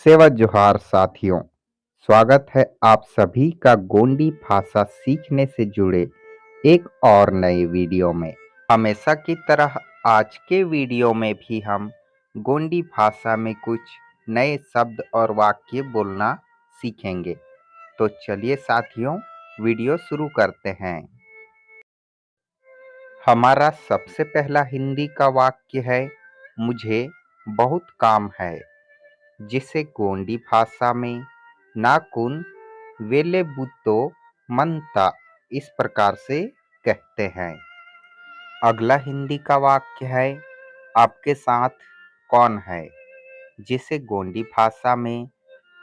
सेवा जोहार साथियों। स्वागत है आप सभी का गोंडी भाषा सीखने से जुड़े एक और नए वीडियो में। हमेशा की तरह आज के वीडियो में भी हम गोंडी भाषा में कुछ नए शब्द और वाक्य बोलना सीखेंगे। तो चलिए साथियों, वीडियो शुरू करते हैं। हमारा सबसे पहला हिंदी का वाक्य है, मुझे बहुत काम है, जिसे गोंडी भाषा में नाकुन वेले बुतो मनता इस प्रकार से कहते हैं। अगला हिंदी का वाक्य है, आपके साथ कौन है, जिसे गोंडी भाषा में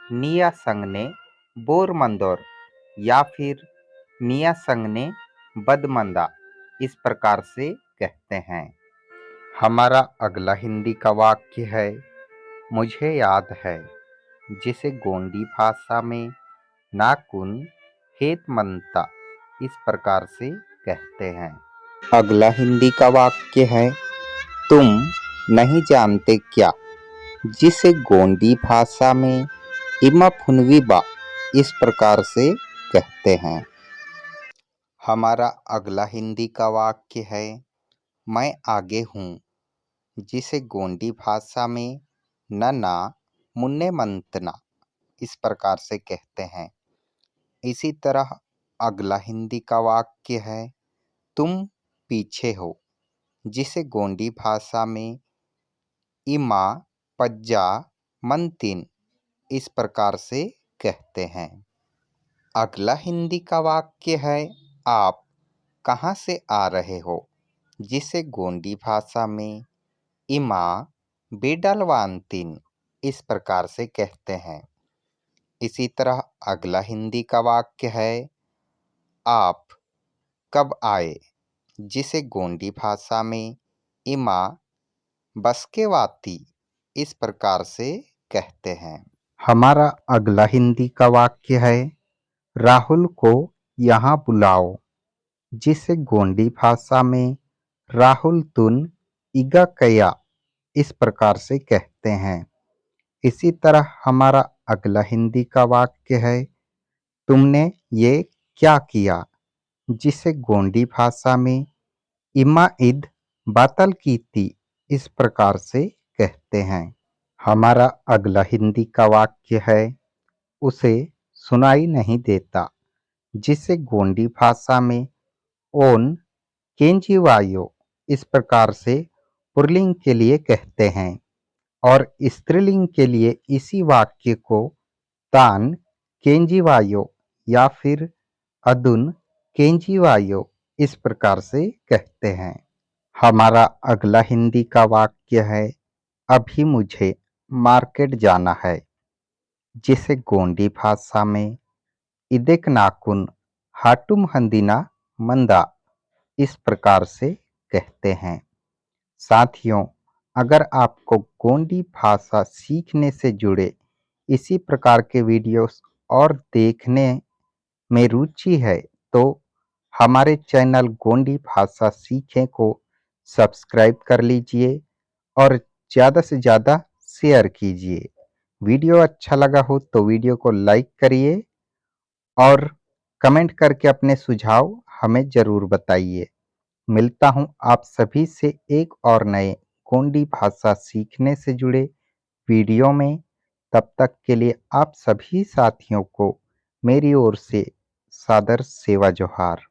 निया संगने बोरमंदोर या फिर निया संगने बदमंदा इस प्रकार से कहते हैं। हमारा अगला हिंदी का वाक्य है, मुझे याद है, जिसे गोंडी भाषा में नाकुन हेतमंता इस प्रकार से कहते हैं। अगला हिंदी का वाक्य है, तुम नहीं जानते क्या, जिसे गोंडी भाषा में इमा फुनवीबा इस प्रकार से कहते हैं। हमारा अगला हिंदी का वाक्य है, मैं आगे हूँ, जिसे गोंडी भाषा में नना मुन्ने मंतना इस प्रकार से कहते हैं। इसी तरह अगला हिंदी का वाक्य है, तुम पीछे हो, जिसे गोंडी भाषा में इमा पज्जा मंतिन इस प्रकार से कहते हैं। अगला हिंदी का वाक्य है, आप कहाँ से आ रहे हो, जिसे गोंडी भाषा में इमा बेडलवांतिन इस प्रकार से कहते हैं। इसी तरह अगला हिंदी का वाक्य है, आप कब आए, जिसे गोंडी भाषा में इमा बस्केवाती इस प्रकार से कहते हैं। हमारा अगला हिंदी का वाक्य है, राहुल को यहाँ बुलाओ, जिसे गोंडी भाषा में राहुल तुन इगा कया इस प्रकार से कहते हैं। इसी तरह हमारा अगला हिंदी का वाक्य है, तुमने ये क्या किया, जिसे गोंडी भाषा में इमा ईद बातल की थी इस प्रकार से कहते हैं। हमारा अगला हिंदी का वाक्य है, उसे सुनाई नहीं देता, जिसे गोंडी भाषा में ओन केंजीवायो इस प्रकार से पुल्लिंग के लिए कहते हैं और स्त्रीलिंग के लिए इसी वाक्य को तान केंजीवायो या फिर अदुन केंजीवायो इस प्रकार से कहते हैं। हमारा अगला हिंदी का वाक्य है, अभी मुझे मार्केट जाना है, जिसे गोंडी भाषा में इदेक नाकुन हाटुम हंदिना मंदा इस प्रकार से कहते हैं। साथियों, अगर आपको गोंडी भाषा सीखने से जुड़े इसी प्रकार के वीडियोस और देखने में रुचि है तो हमारे चैनल गोंडी भाषा सीखें को सब्सक्राइब कर लीजिए और ज़्यादा से ज़्यादा शेयर कीजिए। वीडियो अच्छा लगा हो तो वीडियो को लाइक करिए और कमेंट करके अपने सुझाव हमें ज़रूर बताइए। मिलता हूँ आप सभी से एक और नए गोंडी भाषा सीखने से जुड़े वीडियो में। तब तक के लिए आप सभी साथियों को मेरी ओर से सादर सेवा जोहार।